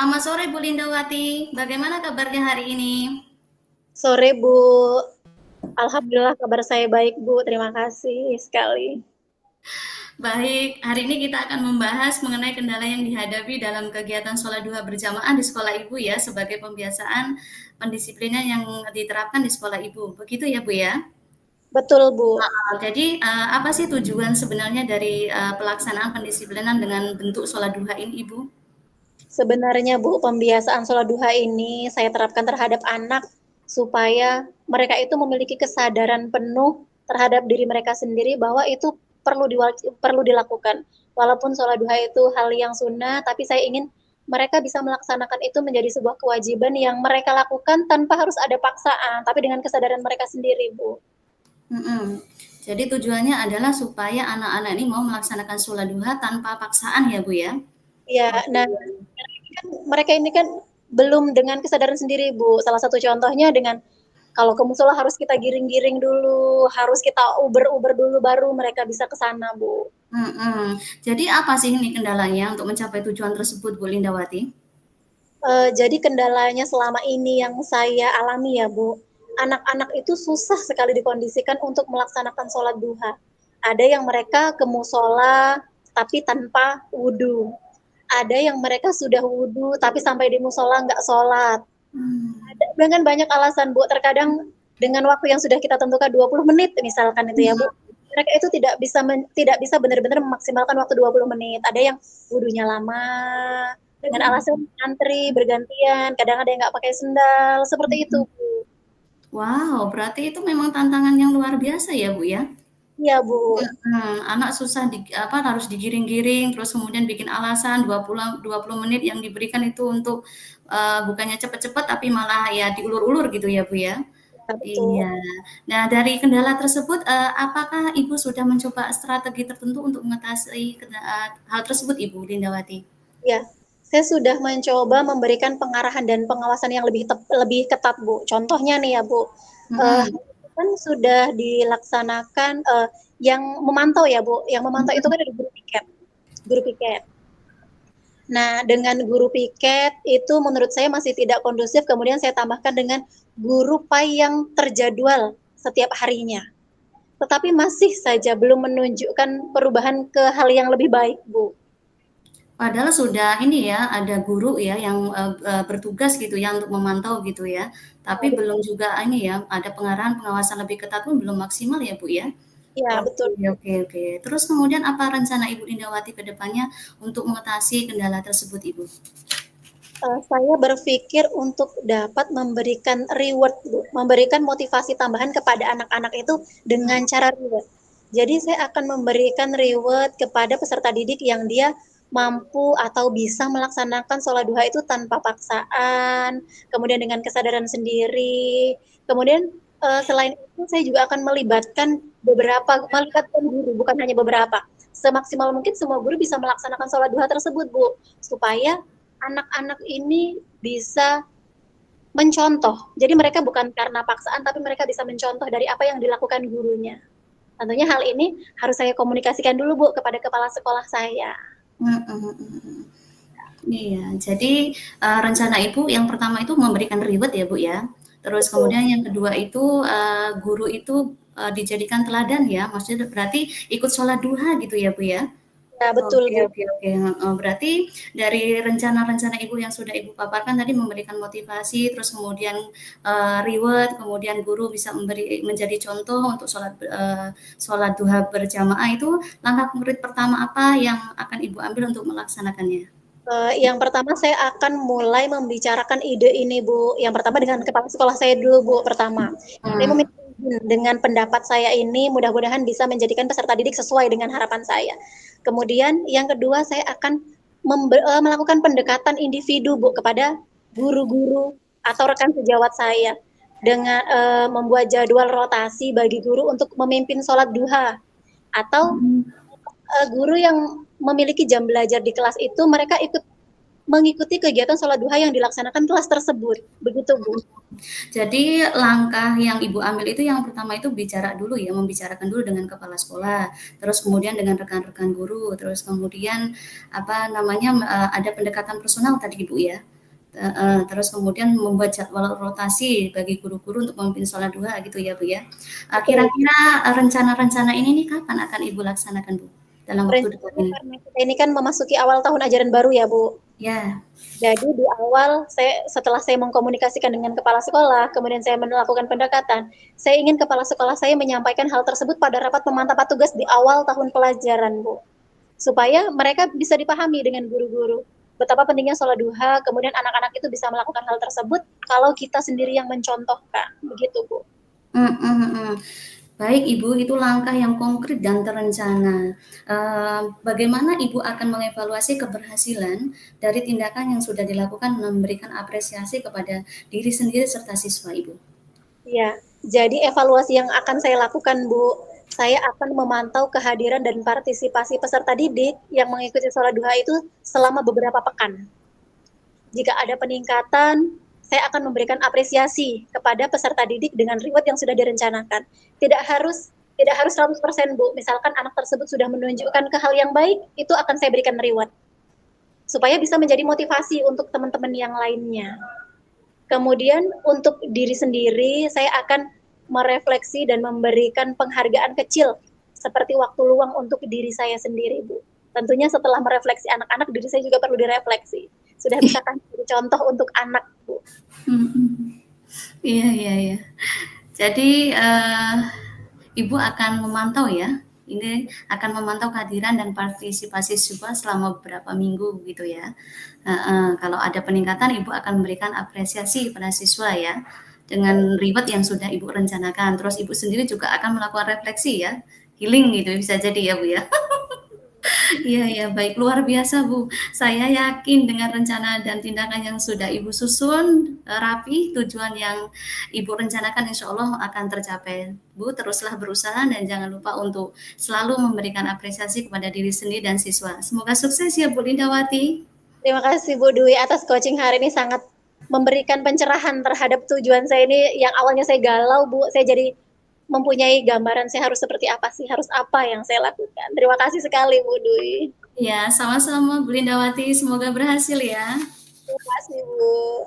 Selamat sore Bu Lindawati, bagaimana kabarnya hari ini? Sore Bu, Alhamdulillah kabar saya baik Bu, terima kasih sekali. Baik, hari ini kita akan membahas mengenai kendala yang dihadapi dalam kegiatan sholat duha berjamaah di sekolah Ibu ya, sebagai pembiasaan pendisiplinan yang diterapkan di sekolah Ibu. Begitu ya Bu ya? Betul Bu, Jadi apa sih tujuan sebenarnya dari pelaksanaan pendisiplinan dengan bentuk sholat duha ini Ibu? sebenarnya Bu pembiasaan sholat duha ini saya terapkan terhadap anak supaya mereka itu memiliki kesadaran penuh terhadap diri mereka sendiri bahwa itu perlu dilakukan. Walaupun sholat duha itu hal yang sunnah, tapi saya ingin mereka bisa melaksanakan itu menjadi sebuah kewajiban yang mereka lakukan tanpa harus ada paksaan, tapi dengan kesadaran mereka sendiri Bu. Mhm. Jadi tujuannya adalah supaya anak-anak ini mau melaksanakan sholat duha tanpa paksaan ya Bu ya? Ya, Oke. nah mereka ini kan belum dengan kesadaran sendiri Bu. Salah satu contohnya dengan kalau ke musola harus kita giring-giring dulu, harus kita uber-uber dulu baru mereka bisa ke sana Bu. Mhm. Jadi apa sih ini kendalanya untuk mencapai tujuan tersebut Bu Lindawati? Jadi kendalanya selama ini yang saya alami ya Bu, anak-anak itu susah sekali dikondisikan untuk melaksanakan sholat duha. Ada yang mereka ke musola tapi tanpa wudhu. Ada yang mereka sudah wudhu tapi sampai di musola nggak sholat. Mmm. Dengan banyak alasan Bu, terkadang dengan waktu yang sudah kita tentukan 20 menit misalkan itu ya Bu, mereka itu tidak bisa benar-benar memaksimalkan waktu 20 menit. Ada yang wudhunya lama, dengan alasan antri bergantian, kadang ada yang nggak pakai sendal, seperti itu Mhm. Bu. Wow, berarti itu memang tantangan yang luar biasa ya Bu ya? Iya Bu, Anak susah harus digiring-giring, terus kemudian bikin alasan 20 menit yang diberikan itu untuk, bukannya cepet-cepet tapi malah ya diulur-ulur gitu ya Bu ya? ya betul. Iya. Nah, dari kendala tersebut, apakah Ibu sudah mencoba strategi tertentu untuk mengatasi hal tersebut Ibu Lindawati? Ya, saya sudah mencoba memberikan pengarahan dan pengawasan yang lebih ketat Bu. Contohnya nih ya Bu, uh, Mhm, kan sudah dilaksanakan yang memantau ya Bu. Yang memantau itu mhm. kan ada guru piket. Guru piket. Nah, dengan guru piket itu menurut saya masih tidak kondusif. Kemudian saya tambahkan dengan guru PAI yang terjadwal setiap harinya. Tetapi masih saja belum menunjukkan perubahan ke hal yang lebih baik, Bu. Padahal sudah ini ya, ada guru ya yang, bertugas gitu ya untuk memantau gitu ya, tapi belum juga ini ya, ada pengarahan pengawasan lebih ketat pun belum maksimal ya, Bu, ya? Ya, Oke betul. oke oke. Terus kemudian apa rencana Ibu Lindawati ke depannya untuk mengatasi kendala tersebut, Ibu? Saya berpikir untuk dapat memberikan reward, Bu, memberikan motivasi tambahan kepada anak-anak itu dengan Mhm. cara reward. Jadi saya akan memberikan reward kepada peserta didik yang dia mampu atau bisa melaksanakan sholat duha itu tanpa paksaan, kemudian dengan kesadaran sendiri. Kemudian selain itu saya juga akan melibatkan guru, bukan hanya beberapa. Semaksimal mungkin semua guru bisa melaksanakan sholat duha tersebut, Bu, supaya anak-anak ini bisa mencontoh. Jadi mereka bukan karena paksaan, tapi mereka bisa mencontoh dari apa yang dilakukan gurunya. Tentunya hal ini harus saya komunikasikan dulu Bu kepada kepala sekolah saya. Mhm mhm mhm. Iya, jadi, rencana Ibu yang pertama itu memberikan reward ya, Bu, ya. Terus Betul. kemudian yang kedua itu, guru itu, dijadikan teladan ya, maksudnya berarti ikut sholat duha gitu ya, Bu, ya? Ya, betul Oke Bu. oke oke, heeh. Berarti dari rencana-rencana Ibu yang sudah Ibu paparkan tadi memberikan motivasi, terus kemudian, reward, kemudian guru bisa menjadi contoh untuk sholat duha berjamaah itu langkah konkret pertama apa yang akan Ibu ambil untuk melaksanakannya? Yang pertama saya akan mulai membicarakan ide ini Bu. Yang pertama dengan kepala sekolah saya dulu Bu. Pertama, saya Mmm, meminta izin dengan pendapat saya ini mudah-mudahan bisa menjadikan peserta didik sesuai dengan harapan saya. Kemudian yang kedua saya akan melakukan pendekatan individu Bu kepada guru-guru atau rekan sejawat saya dengan membuat jadwal rotasi bagi guru untuk memimpin sholat duha atau mhm. guru yang memiliki jam belajar di kelas itu mereka ikut mengikuti kegiatan sholat duha yang dilaksanakan kelas tersebut. Begitu, Bu. Jadi langkah yang Ibu ambil itu yang pertama itu bicara dulu ya, membicarakan dulu dengan kepala sekolah, terus kemudian dengan rekan-rekan guru, terus kemudian apa namanya, ada pendekatan personal tadi Ibu ya? Terus kemudian membuat jadwal rotasi bagi guru-guru untuk memimpin sholat duha gitu ya Bu ya. Betul. Kira-kira rencana-rencana ini nih kapan akan Ibu laksanakan Bu? Dalam waktu dekat Rencananya ini? karena kita ini kan memasuki awal tahun ajaran baru ya Bu. Ya. Jadi di awal setelah saya mengkomunikasikan dengan kepala sekolah, kemudian saya melakukan pendekatan, saya ingin kepala sekolah saya menyampaikan hal tersebut pada rapat pemantapan tugas di awal tahun pelajaran, Bu. Supaya mereka bisa dipahami dengan guru-guru. Betapa pentingnya sholat duha, kemudian anak-anak itu bisa melakukan hal tersebut kalau kita sendiri yang mencontohkan. Begitu, Bu. Baik Ibu, itu langkah yang konkret dan terencana. Bagaimana Ibu akan mengevaluasi keberhasilan dari tindakan yang sudah dilakukan memberikan apresiasi kepada diri sendiri serta siswa Ibu? Ya, jadi evaluasi yang akan saya lakukan, Bu, saya akan memantau kehadiran dan partisipasi peserta didik yang mengikuti sholat duha itu selama beberapa pekan. Jika ada peningkatan, saya akan memberikan apresiasi kepada peserta didik dengan reward yang sudah direncanakan. Tidak harus 100% Bu. Misalkan anak tersebut sudah menunjukkan ke hal yang baik, itu akan saya berikan reward. Supaya bisa menjadi motivasi untuk teman-teman yang lainnya. Kemudian untuk diri sendiri, saya akan merefleksi dan memberikan penghargaan kecil seperti waktu luang untuk diri saya sendiri, Bu. Tentunya setelah merefleksi anak-anak, diri saya juga perlu direfleksi. Sudah bisa kan jadi contoh untuk anak, Bu. Iya, iya, iya. Jadi Ibu akan memantau ya, ini akan memantau kehadiran dan partisipasi siswa selama beberapa minggu gitu ya. Kalau ada peningkatan, Ibu akan memberikan apresiasi kepada siswa ya, dengan reward yang sudah Ibu rencanakan. Terus Ibu sendiri juga akan melakukan refleksi ya, healing gitu bisa jadi ya Bu ya. Iya iya, baik, luar biasa Bu. Saya yakin dengan rencana dan tindakan yang sudah Ibu susun, rapi, tujuan yang Ibu rencanakan insya Allah akan tercapai. Bu, teruslah berusaha dan jangan lupa untuk selalu memberikan apresiasi kepada diri sendiri dan siswa. Semoga sukses ya Bu Lindawati. Terima kasih Bu Dwi atas coaching hari ini sangat memberikan pencerahan terhadap tujuan saya ini yang awalnya saya galau Bu, saya jadi mempunyai gambaran saya harus seperti apa sih, harus apa yang saya lakukan. Terima kasih sekali Bu Dwi. Ya, sama-sama Bu Lindawati, semoga berhasil ya. Terima kasih Bu.